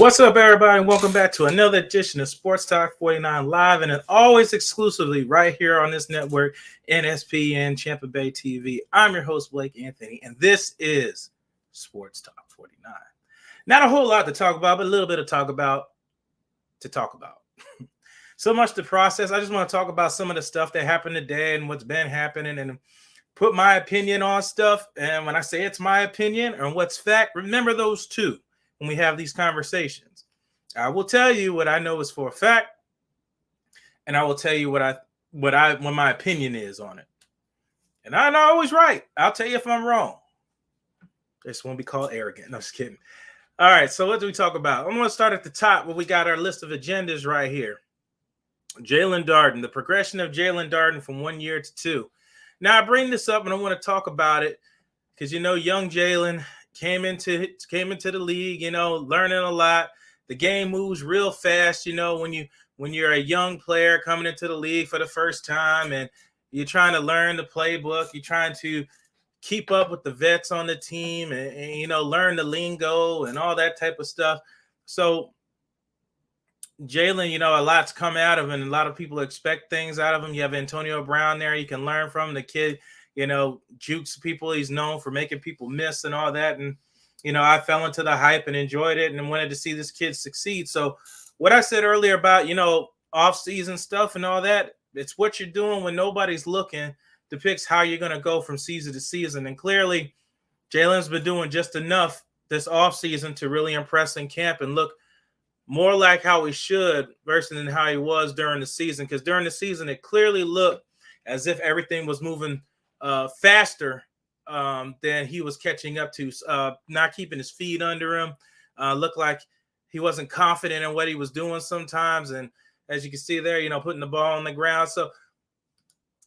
What's up, everybody? Welcome back to another edition of Sports Talk 49 Live, and always exclusively right here on this network, NSPN, Champa Bay TV. I'm your host, Blake Anthony, and this is Sports Talk 49. Not a whole lot to talk about, but a little bit to talk about. So much to process. I just want to talk about some of the stuff that happened today and what's been happening and put my opinion on stuff. And when I say it's my opinion and what's fact, remember those two when we have these conversations. I will tell you what I know is for a fact, and I will tell you what my opinion is on it. And I'm not always right. I'll tell you if I'm wrong. This won't be called arrogant. No, just kidding. All right, so what do we talk about? I'm going to start at the top where we got our list of agendas right here. Jalen Darden, the progression of Jalen Darden from 1 year to two. Now, I bring this up and I want to talk about it because, young Jalen came into the league, learning a lot. The game moves real fast, when you're a young player coming into the league for the first time and you're trying to learn the playbook, you're trying to keep up with the vets on the team and learn the lingo and all that type of stuff. So Jalen, a lot's come out of him, and a lot of people expect things out of him. You have Antonio Brown there you can learn from. The kid, jukes people. He's known for making people miss and all that. And, I fell into the hype and enjoyed it and wanted to see this kid succeed. So what I said earlier about, off-season stuff and all that, it's what you're doing when nobody's looking depicts how you're going to go from season to season. And clearly, Jalen's been doing just enough this off-season to really impress in camp and look more like how he should versus than how he was during the season. Because during the season, it clearly looked as if everything was moving faster than he was catching up to. Not keeping his feet under him. Looked like he wasn't confident in what he was doing sometimes. And as you can see there, putting the ball on the ground. So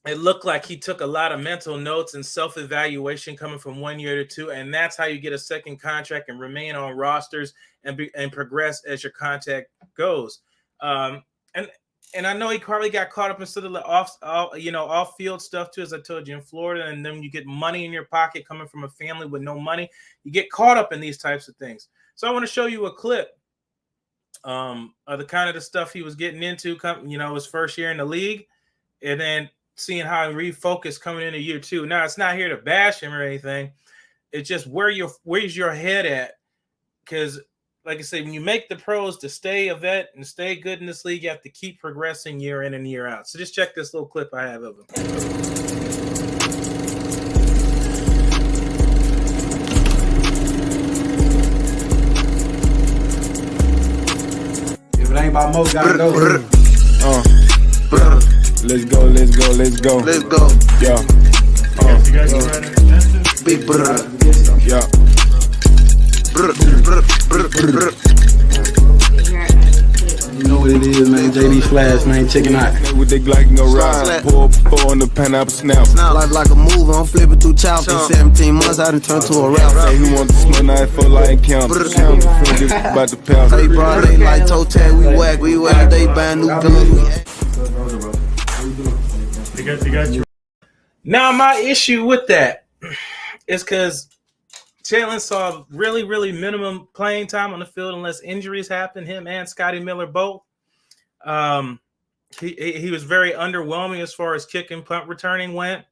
it looked like he took a lot of mental notes and self-evaluation coming from 1 year to two. And that's how you get a second contract and remain on rosters and progress as your contract goes. And I know he probably got caught up in sort of the off-field stuff too, as I told you, in Florida. And then you get money in your pocket coming from a family with no money. You get caught up in these types of things. So I want to show you a clip of the kind of the stuff he was getting into, his first year in the league. And then seeing how he refocused coming into year two. Now, it's not here to bash him or anything. It's just where's your head at? Because, like I say, when you make the pros to stay a vet and stay good in this league, you have to keep progressing year in and year out. So just check this little clip I have of him. If it ain't about Mo, gotta go. Let's go. Yeah. You guys are ready? Big brr. Yeah. You know what it is, man. JD Flash, man. Chicken out. With the Glock no ride. Pour on the pineapple snap. Life like a move, I'm flipping through chapters. 17 months, I done turned to a rapper. Say he want to smell nice for like count. About the pound. Hey, bro, they like toe tag, we whack. They buying new guns. Now, my issue with that is because Jalen saw really, really minimum playing time on the field unless injuries happened. Him and Scotty Miller both. He was very underwhelming as far as kick and punt returning went.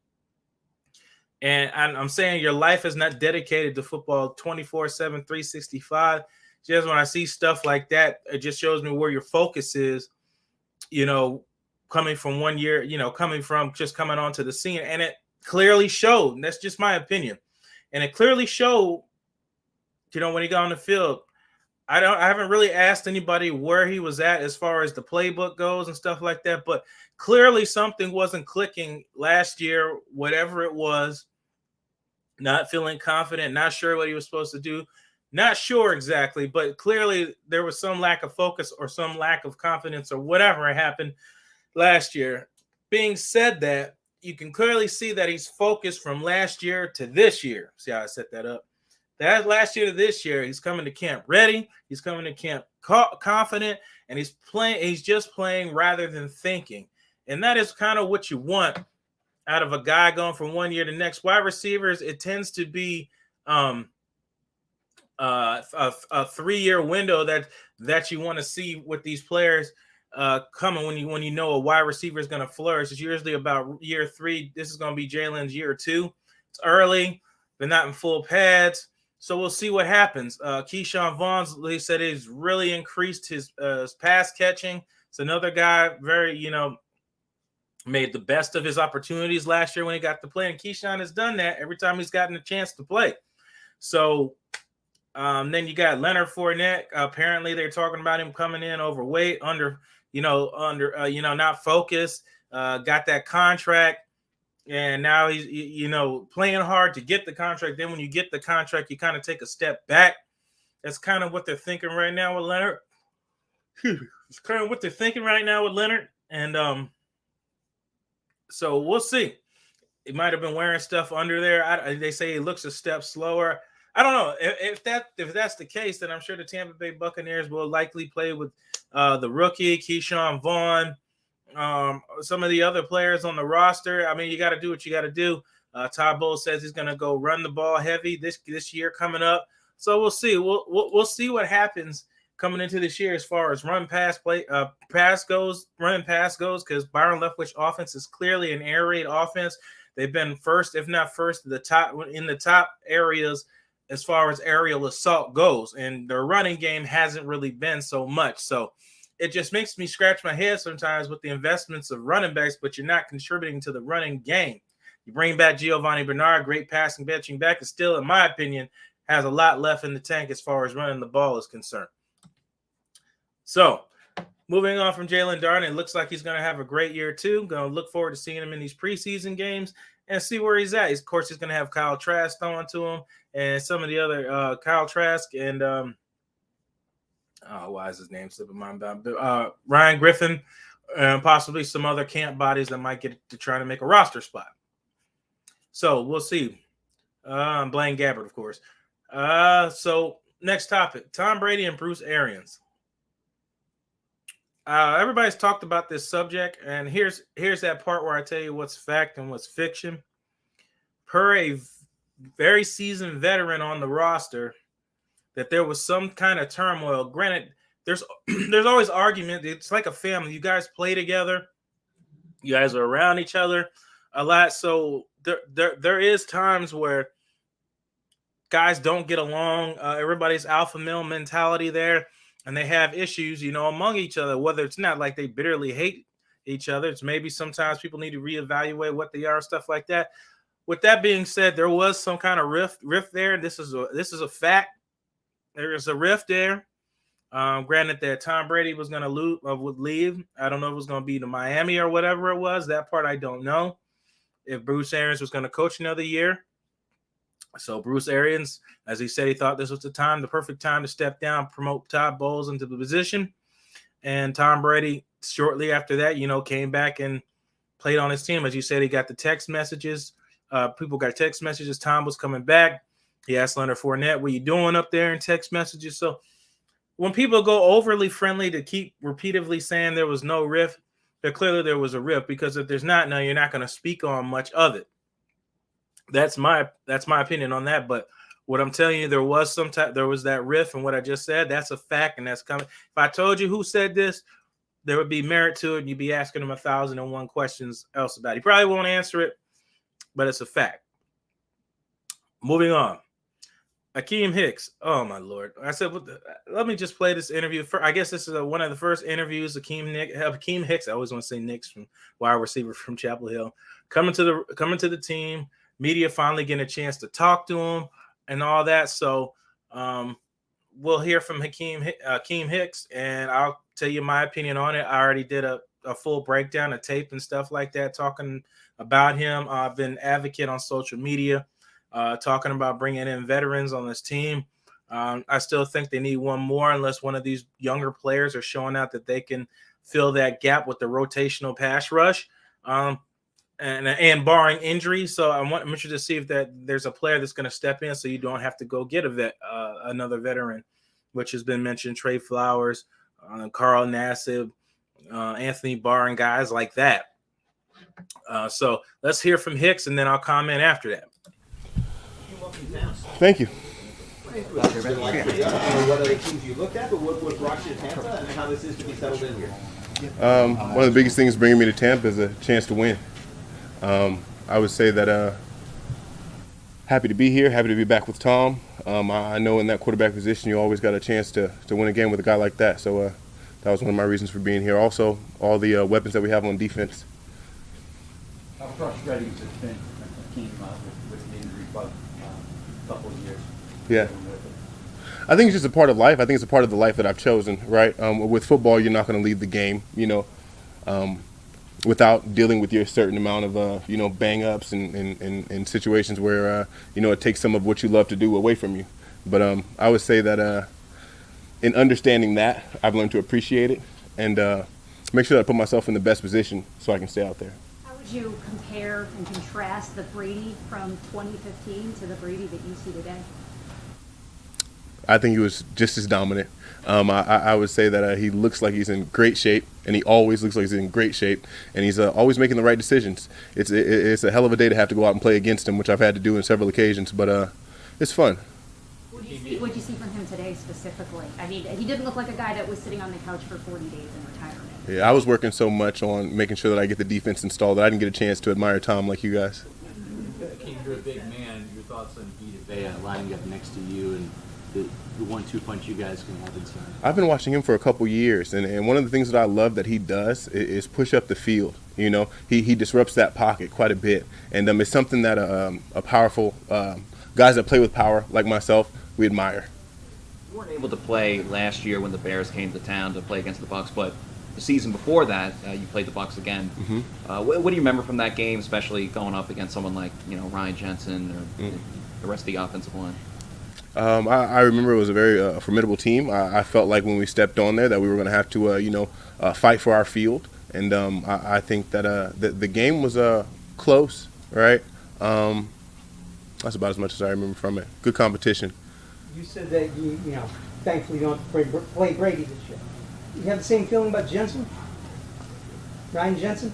And I'm saying your life is not dedicated to football 24/7, 365. Just when I see stuff like that, it just shows me where your focus is, coming from 1 year, coming from just coming onto the scene. And it clearly showed. And that's just my opinion. And it clearly showed, when he got on the field. I haven't really asked anybody where he was at as far as the playbook goes and stuff like that. But clearly something wasn't clicking last year, whatever it was. Not feeling confident, not sure what he was supposed to do. Not sure exactly, but clearly there was some lack of focus or some lack of confidence or whatever happened last year. Being said that, you can clearly see that he's focused from last year to this year. See how I set that up? That last year to this year, he's coming to camp ready. He's coming to camp confident, and he's playing. He's just playing rather than thinking, and that is kind of what you want out of a guy going from 1 year to next. Wide receivers, it tends to be a 3-year window that you want to see with these players coming when you know a wide receiver is going to flourish. It's usually about year 3. This is going to be Jalen's year 2. It's early. They're not in full pads. So we'll see what happens. Keyshawn Vaughn's, they said, he's really increased his pass catching. It's another guy, made the best of his opportunities last year when he got to play. And Keyshawn has done that every time he's gotten a chance to play. So then you got Leonard Fournette. Apparently they're talking about him coming in overweight, not focused, got that contract. And now he's, playing hard to get the contract. Then when you get the contract, you kind of take a step back. That's kind of what they're thinking right now with Leonard. It's kind of what they're thinking right now with Leonard. And so we'll see. He might have been wearing stuff under there. They say he looks a step slower. I don't know. If that's the case, then I'm sure the Tampa Bay Buccaneers will likely play with the rookie, Keyshawn Vaughn. Some of the other players on the roster. I mean, you got to do what you got to do. Todd Bowles says he's going to go run the ball heavy this year coming up. So we'll see. We'll see what happens coming into this year as far as running pass goes, because Byron Leftwich offense is clearly an air raid offense. They've been first, if not first, in the top areas as far as aerial assault goes, and their running game hasn't really been so much. So it just makes me scratch my head sometimes with the investments of running backs, but you're not contributing to the running game. You bring back Giovanni Bernard, great passing, catching back, and still, in my opinion, has a lot left in the tank as far as running the ball is concerned. So moving on from Jalen Darden, it looks like he's going to have a great year too. Going to look forward to seeing him in these preseason games and see where he's at. Of course, he's going to have Kyle Trask throwing to him and some of the other Kyle Trask and why is his name slipping my mind? Ryan Griffin and possibly some other camp bodies that might get to try to make a roster spot. So we'll see. Blaine Gabbert, of course. So next topic, Tom Brady and Bruce Arians. Everybody's talked about this subject, and here's that part where I tell you what's fact and what's fiction. Per a very seasoned veteran on the roster, that there was some kind of turmoil. Granted, there's always argument. It's like a family. You guys play together. You guys are around each other a lot. So there is times where guys don't get along. Everybody's alpha male mentality there, and they have issues, among each other, whether it's not like they bitterly hate each other. It's maybe sometimes people need to reevaluate what they are, stuff like that. With that being said, there was some kind of rift there. This is a fact. There is a rift there. Granted that Tom Brady was going to would leave. I don't know if it was going to be to Miami or whatever it was. That part I don't know. If Bruce Arians was going to coach another year. So Bruce Arians, as he said, he thought this was the perfect time to step down, promote Todd Bowles into the position. And Tom Brady, shortly after that, came back and played on his team. As you said, he got the text messages. People got text messages. Tom was coming back. He asked Leonard Fournette, what are you doing up there in text messages? So when people go overly friendly to keep repeatedly saying there was no rift, clearly there was a rift, because if there's not, now you're not going to speak on much of it. That's my opinion on that. But what I'm telling you, there was that rift, and what I just said, that's a fact, and that's coming. If I told you who said this, there would be merit to it, and you'd be asking him 1,001 questions else about it. He probably won't answer it, but it's a fact. Moving on. Akeem Hicks. Oh, my Lord. I said, let me just play this interview. I guess this is one of the first interviews. Akeem Hicks. I always want to say Knicks, from wide receiver from Chapel Hill. Coming to the team. Media finally getting a chance to talk to him and all that. So we'll hear from Akeem Hicks, and I'll tell you my opinion on it. I already did a full breakdown of tape and stuff like that, talking about him. I've been an advocate on social media, talking about bringing in veterans on this team. I still think they need one more, unless one of these younger players are showing out that they can fill that gap with the rotational pass rush. And barring injury. So I'm interested to see if there's a player that's going to step in, so you don't have to go get another veteran, which has been mentioned. Trey Flowers, Carl Nassib, Anthony Barr, and guys like that. So let's hear from Hicks, and then I'll comment after that. Thank you. What other teams you looked at, but what brought you to Tampa, and how this is to be settled in here? One of the biggest things bringing me to Tampa is a chance to win. I would say that happy to be here, happy to be back with Tom. I know in that quarterback position you always got a chance to win a game with a guy like that. So that was one of my reasons for being here. Also, all the weapons that we have on defense. How frustrating has it been a team with the injury bug a couple of years? Yeah. I think it's just a part of life. I think it's a part of the life that I've chosen, right? With football, you're not going to leave the game, without dealing with your certain amount of, bang-ups and situations where, it takes some of what you love to do away from you. But I would say that in understanding that, I've learned to appreciate it and make sure that I put myself in the best position so I can stay out there. How would you compare and contrast the Brady from 2015 to the Brady that you see today? I think he was just as dominant. I would say that he looks like he's in great shape, and he always looks like he's in great shape, and he's always making the right decisions. It's a hell of a day to have to go out and play against him, which I've had to do in several occasions, but it's fun. What did you see from him today specifically? I mean, he didn't look like a guy that was sitting on the couch for 40 days in retirement. Yeah, I was working so much on making sure that I get the defense installed that I didn't get a chance to admire Tom like you guys. King, you're a big man. Your thoughts on Vita Vea lining up next to you and the 1-2 punch you guys can have inside? I've been watching him for a couple years, and one of the things that I love that he does is push up the field. He disrupts that pocket quite a bit, and it's something that a powerful guys that play with power like myself, we admire. You weren't able to play last year when the Bears came to town to play against the Bucs, but the season before that, you played the Bucs again. Mm-hmm. What do you remember from that game, especially going up against someone like Ryan Jensen or the rest of the offensive line? I remember it was a very formidable team. I felt like when we stepped on there that we were going to have to, fight for our field. And I think that the game was close, right? That's about as much as I remember from it. Good competition. You said that thankfully you don't have to play Brady this year. You have the same feeling about Jensen? Ryan Jensen?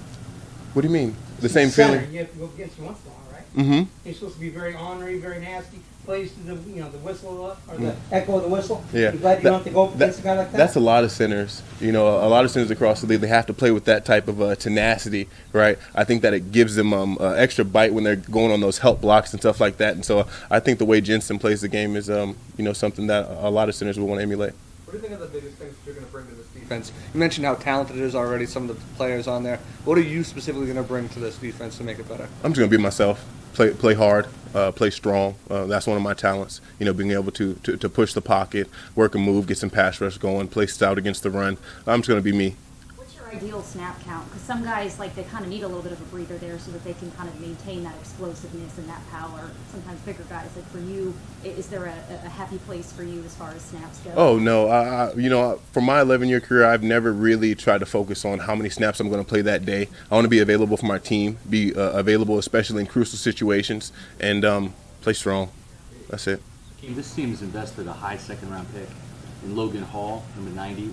What do you mean? The same feeling? You have to go against him once in a while, right? Mm-hmm. He's supposed to be very ornery, very nasty. Plays to the whistle or the echo of the whistle. Yeah. You glad you don't have to go up against a guy like that? That's a lot of centers. A lot of centers across the league, they have to play with that type of tenacity, right? I think that it gives them extra bite when they're going on those help blocks and stuff like that. And so I think the way Jensen plays the game is, something that a lot of centers will want to emulate. What do you think are the biggest things that you're going to bring to this defense? You mentioned how talented it is already, some of the players on there. What are you specifically going to bring to this defense to make it better? I'm just going to be myself, play hard, play strong. That's one of my talents, being able to push the pocket, work a move, get some pass rush going, play stout against the run. I'm just going to be me. What's your ideal snap count? Because some guys, they kind of need a little bit of a breather there so that they can kind of maintain that explosiveness and that power. Sometimes bigger guys, like for you, is there a happy place for you as far as snaps go? Oh, no. For my 11-year career, I've never really tried to focus on how many snaps I'm going to play that day. I want to be available for my team, be available especially in crucial situations, and play strong. That's it. This team has invested a high second-round pick in Logan Hall, number 90.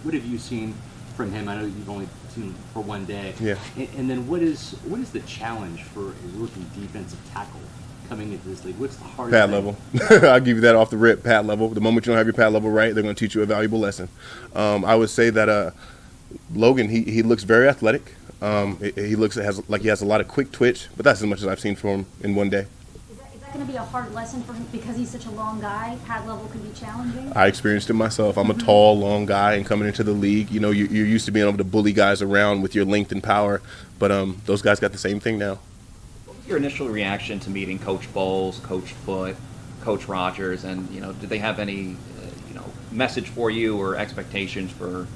What have you seen from him? I know you've only seen him for one day. Yeah. And then what is the challenge for a rookie defensive tackle coming into this league? What's the hardest Pad thing? level. I'll give you that off the rip, pad level. The moment you don't have your pad level right, they're going to teach you a valuable lesson. I would say that Logan, he looks very athletic. He looks like he has a lot of quick twitch, but that's as much as I've seen from him in one day. Is that going to be a hard lesson for him because he's such a long guy? Pad level can be challenging? I experienced it myself. I'm a tall, long guy, and coming into the league, you're used to being able to bully guys around with your length and power, but those guys got the same thing now. What was your initial reaction to meeting Coach Bowles, Coach Foote, Coach Rogers, and did they have any message for you or expectations for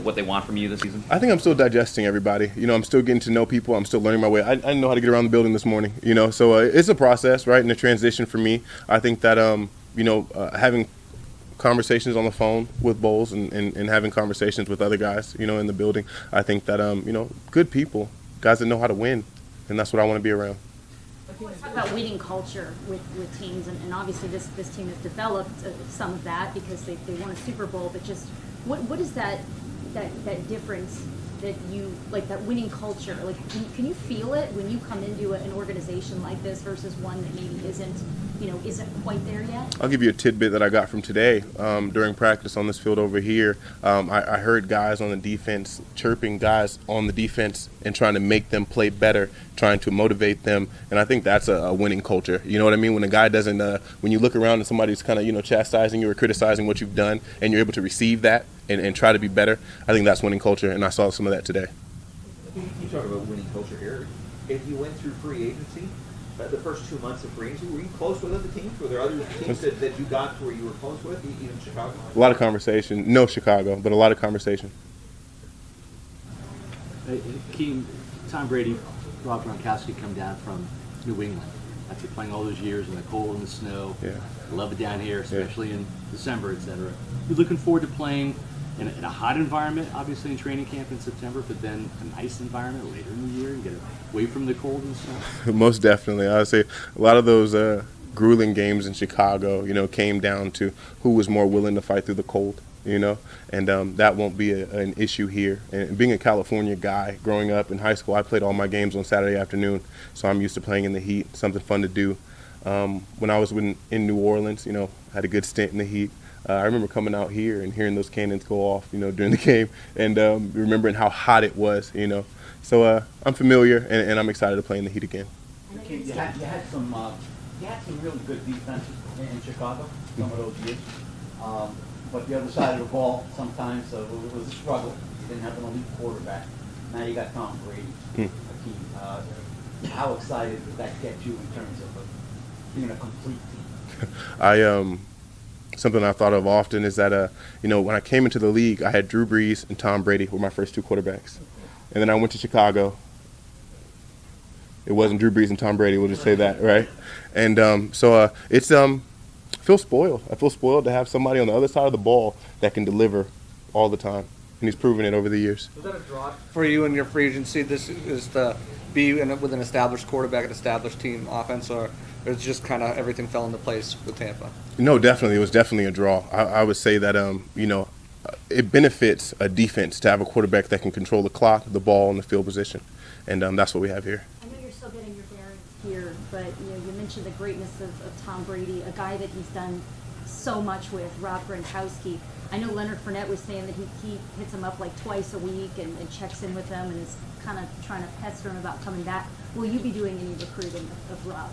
what they want from you this season? I think I'm still digesting everybody. I'm still getting to know people. I'm still learning my way. I didn't know how to get around the building this morning. So it's a process, right? And a transition for me. I think that having conversations on the phone with Bowles and having conversations with other guys, in the building. I think that good people, guys that know how to win, and that's what I want to be around. Let's talk about winning culture with teams, and obviously this team has developed some of that because they won a Super Bowl. But just what is that difference that you like that winning culture? Like, can you feel it when you come into an organization like this versus one that maybe isn't quite there yet? I'll give you a tidbit that I got from today during practice on this field over here. I heard guys on the defense chirping guys on the defense and trying to make them play better, trying to motivate them, and I think that's a winning culture. You know what I mean? When a guy doesn't, when you look around and somebody's kind of chastising you or criticizing what you've done, and you're able to receive that and try to be better, I think that's winning culture, and I saw some of that today. You talk about winning culture here. If you went through free agency, the first 2 months of free agency, were you close with other teams? Were there other teams that you got to where you were close with, even Chicago? A lot of conversation. No Chicago, but a lot of conversation. Keem, Tom Brady, Rob Gronkowski come down from New England after playing all those years in the cold and the snow. Yeah. Love it down here, especially in December, etc. You're looking forward to playing in a hot environment, obviously in training camp in September, but then a nice environment later in the year and get away from the cold and snow. Most definitely. I would say a lot of those grueling games in Chicago, came down to who was more willing to fight through the cold, and that won't be an issue here. And being a California guy, growing up in high school, I played all my games on Saturday afternoon, so I'm used to playing in the heat, something fun to do. When I was in New Orleans, had a good stint in the heat. I remember coming out here and hearing those cannons go off, during the game, and remembering how hot it was, So I'm familiar, and I'm excited to play in the heat again. You had some really good defenses in Chicago some of those years, but the other side of the ball sometimes it was a struggle. You didn't have an elite quarterback. Now you got Tom Brady. How excited did that get you in terms of being a complete team? Something I thought of often is that, when I came into the league, I had Drew Brees and Tom Brady were my first two quarterbacks. And then I went to Chicago. It wasn't Drew Brees and Tom Brady, we'll just say that, right? And so it's I feel spoiled. I feel spoiled to have somebody on the other side of the ball that can deliver all the time. And he's proven it over the years. Was that a draw for you in your free agency? This is to be with an established quarterback, an established team offense, or it's just kind of everything fell into place with Tampa? No, definitely. It was definitely a draw. I would say that, it benefits a defense to have a quarterback that can control the clock, the ball, and the field position. And that's what we have here. I know you're still getting your bearings here, but you mentioned the greatness of Tom Brady, a guy that he's done so much with, Rob Gronkowski. I know Leonard Fournette was saying that he hits him up like twice a week and checks in with them and is kind of trying to pester him about coming back. Will you be doing any recruiting of Rob?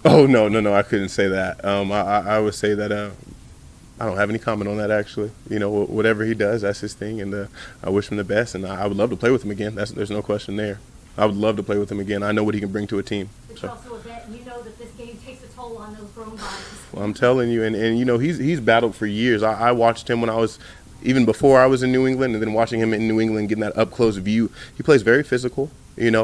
Oh, no, I couldn't say that. I would say that I don't have any comment on that, actually. Whatever he does, that's his thing, and I wish him the best, and I would love to play with him again. There's no question there. I would love to play with him again. I know what he can bring to a team. But you're also a vet, and you know that this game takes a toll on those grown bodies. Well, I'm telling you, and he's battled for years. I watched him when I was, even before I was in New England, and then watching him in New England, getting that up-close view. He plays very physical. And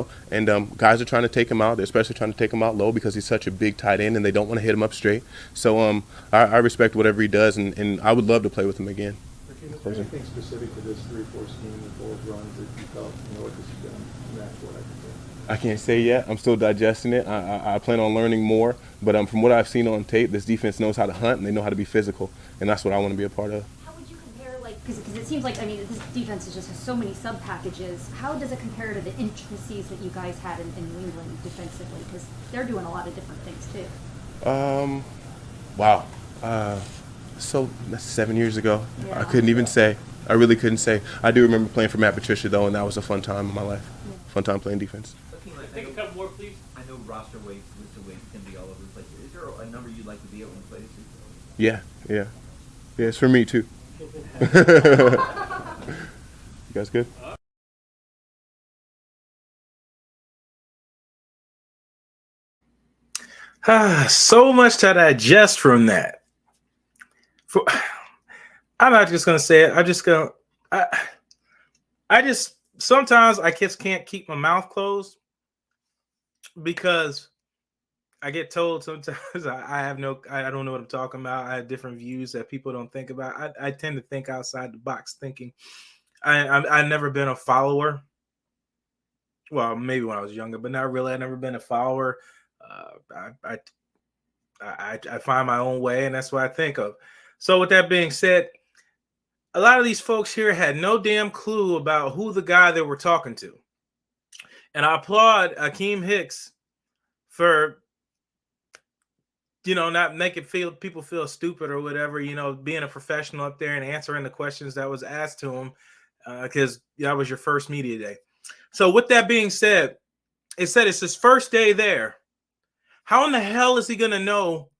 guys are trying to take him out. They're especially trying to take him out low because he's such a big tight end, and they don't want to hit him up straight. So I respect whatever he does, and I would love to play with him again. Is there anything specific to this 3-4 scheme with both runs that you felt, what this is going to match what I could do? I can't say yet. I'm still digesting it. I plan on learning more. But from what I've seen on tape, this defense knows how to hunt, and they know how to be physical, and that's what I want to be a part of. Because it seems like, this defense just has so many sub-packages. How does it compare to the intricacies that you guys had in New England defensively? Because they're doing a lot of different things, too. Wow. So that's 7 years ago. Yeah. I couldn't even say. I really couldn't say. I do remember playing for Matt Patricia, though, and that was a fun time in my life. Yeah. Fun time playing defense. Take a couple more, please. I know roster weight to weight can be all over the place. Is there a number you'd like to be at when you play this season? Yeah, it's for me, too. You guys good? So much to digest from that. I'm not just gonna say it. I just sometimes I just can't keep my mouth closed because I get told sometimes I don't know what I'm talking about. I have different views that people don't think about. I tend to think outside the box thinking. I've never been a follower. Well, maybe when I was younger, but not really. I've never been a follower. I find my own way, and that's what I think of. So with that being said, a lot of these folks here had no damn clue about who the guy they were talking to. And I applaud Akeem Hicks for, not making people feel stupid or whatever, being a professional up there and answering the questions that was asked to him, because that was your first media day. So with that being said, it said it's his first day there. How in the hell is he going to know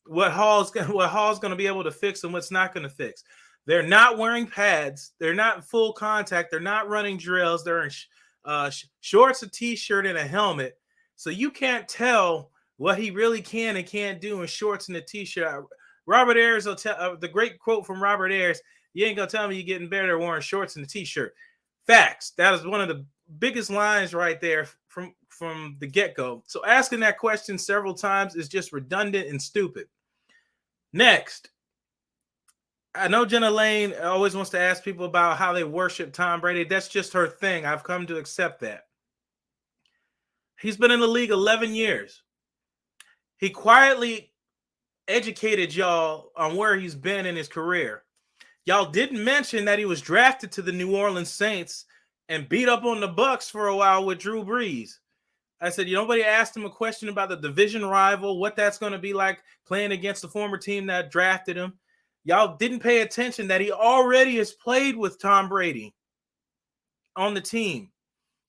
what Hall's going to be able to fix and what's not going to fix? They're not wearing pads. They're not full contact. They're not running drills. They're in shorts, a t-shirt, and a helmet. So you can't tell what he really can and can't do in shorts and a t-shirt. Robert Ayers will tell the great quote from Robert Ayers: "You ain't gonna tell me you're getting better wearing shorts and a t-shirt." Facts. That is one of the biggest lines right there from the get-go. So asking that question several times is just redundant and stupid. Next, I know Jenna Lane always wants to ask people about how they worship Tom Brady. That's just her thing. I've come to accept that. He's been in the league 11 years. He quietly educated y'all on where he's been in his career. Y'all didn't mention that he was drafted to the New Orleans Saints and beat up on the Bucs for a while with Drew Brees. I said, nobody asked him a question about the division rival, what that's going to be like playing against the former team that drafted him. Y'all didn't pay attention that he already has played with Tom Brady on the team.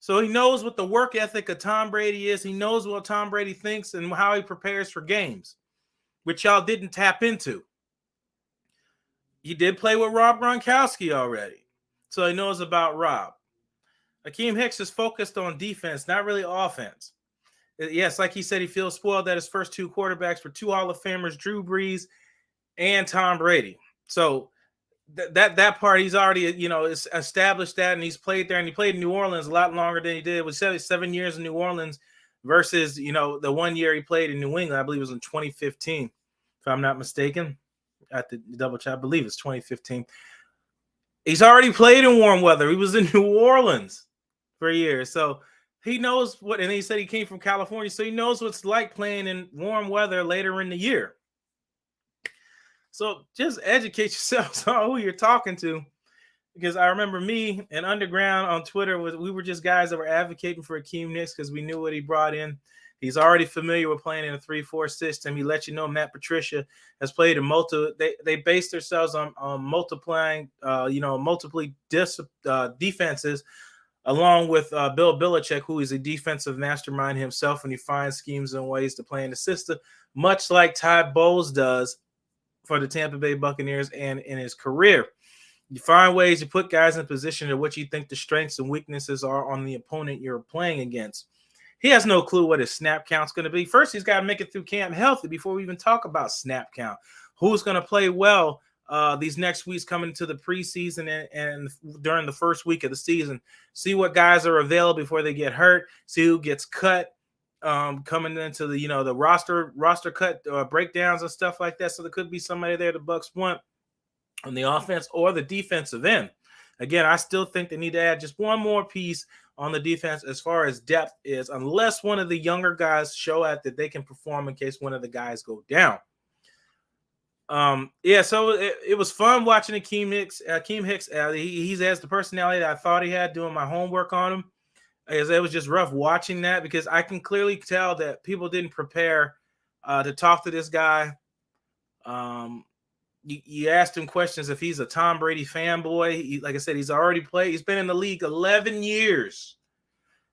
So he knows what the work ethic of Tom Brady is. He knows what Tom Brady thinks and how he prepares for games, which y'all didn't tap into. He did play with Rob Gronkowski already, so he knows about Rob. Akeem Hicks is focused on defense, not really offense. Yes, like he said, he feels spoiled that his first two quarterbacks were two Hall of Famers, Drew Brees and Tom Brady. So that part, he's already, established that, and he's played there, and he played in New Orleans a lot longer than he did. It was 7 years in New Orleans versus, the 1 year he played in New England. I believe it was in 2015, if I'm not mistaken. I have to double check. I believe it's 2015. He's already played in warm weather. He was in New Orleans for a year. So he knows what, and he said he came from California, so he knows what it's like playing in warm weather later in the year. So just educate yourselves on who you're talking to, because I remember me and Underground on Twitter, we were just guys that were advocating for Akeem Hicks because we knew what he brought in. He's already familiar with playing in a 3-4 system. He let you know Matt Patricia has played in multiple. They based themselves on multiplying, defenses, along with Bill Belichick, who is a defensive mastermind himself, and he finds schemes and ways to play in the system, much like Ty Bowles does for the Tampa Bay Buccaneers and in his career. You find ways to put guys in position to what you think the strengths and weaknesses are on the opponent you're playing against. He has no clue what his snap count's going to be. First, he's got to make it through camp healthy before we even talk about snap count. Who's going to play well these next weeks coming to the preseason and during the first week of the season? See what guys are available before they get hurt. See who gets cut coming into the roster cut breakdowns and stuff like that. So there could be somebody there the Bucs want on the offense or the defensive end. Again, I still think they need to add just one more piece on the defense as far as depth is, unless one of the younger guys show out that they can perform in case one of the guys go down. So it was fun watching Akeem Hicks. He has the personality that I thought he had, doing my homework on him. It was just rough watching that, because I can clearly tell that people didn't prepare to talk to this guy. You asked him questions if he's a Tom Brady fanboy. Like I said, he's already played. He's been in the league 11 years.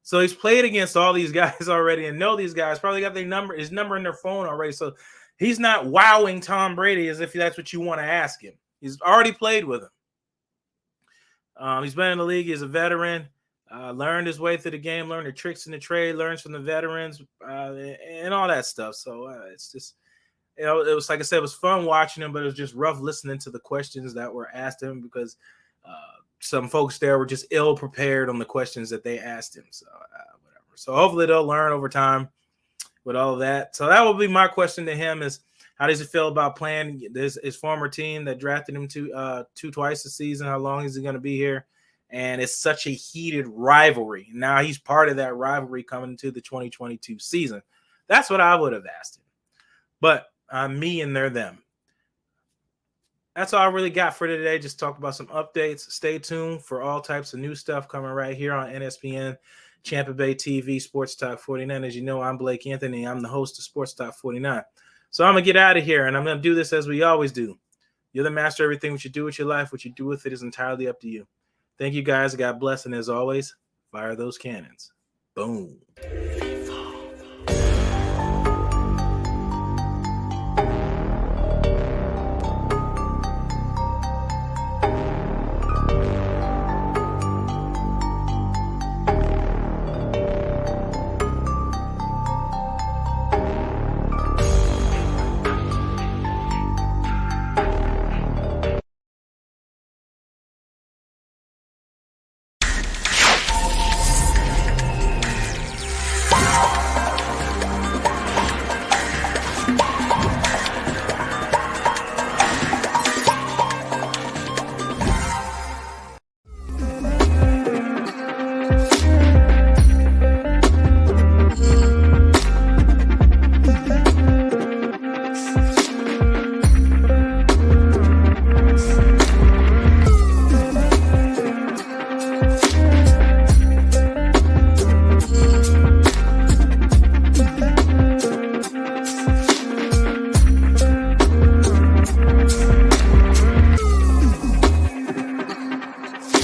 So he's played against all these guys already and know these guys. Probably got his number in their phone already. So he's not wowing Tom Brady as if that's what you want to ask him. He's already played with him. He's been in the league. He's a veteran. Learned his way through the game, learned the tricks in the trade, learns from the veterans, and all that stuff. So it's just, it was, like I said, it was fun watching him, but it was just rough listening to the questions that were asked him, because some folks there were just ill prepared on the questions that they asked him. So whatever. So hopefully they'll learn over time with all of that. So that will be my question to him: is how does he feel about playing his former team that drafted him twice this season? How long is he going to be here? And it's such a heated rivalry. Now he's part of that rivalry coming into the 2022 season. That's what I would have asked him. But I'm me and they're them. that's all I really got for today. Just talk about some updates. Stay tuned for all types of new stuff coming right here on NSPN, Champa Bay TV, Sports Talk 49. As you know, I'm Blake Anthony. I'm the host of Sports Talk 49. So I'm going to get out of here, and I'm going to do this as we always do. You're the master of everything. What you do with your life, what you do with it is entirely up to you. Thank you, guys. God bless, and as always, fire those cannons. Boom.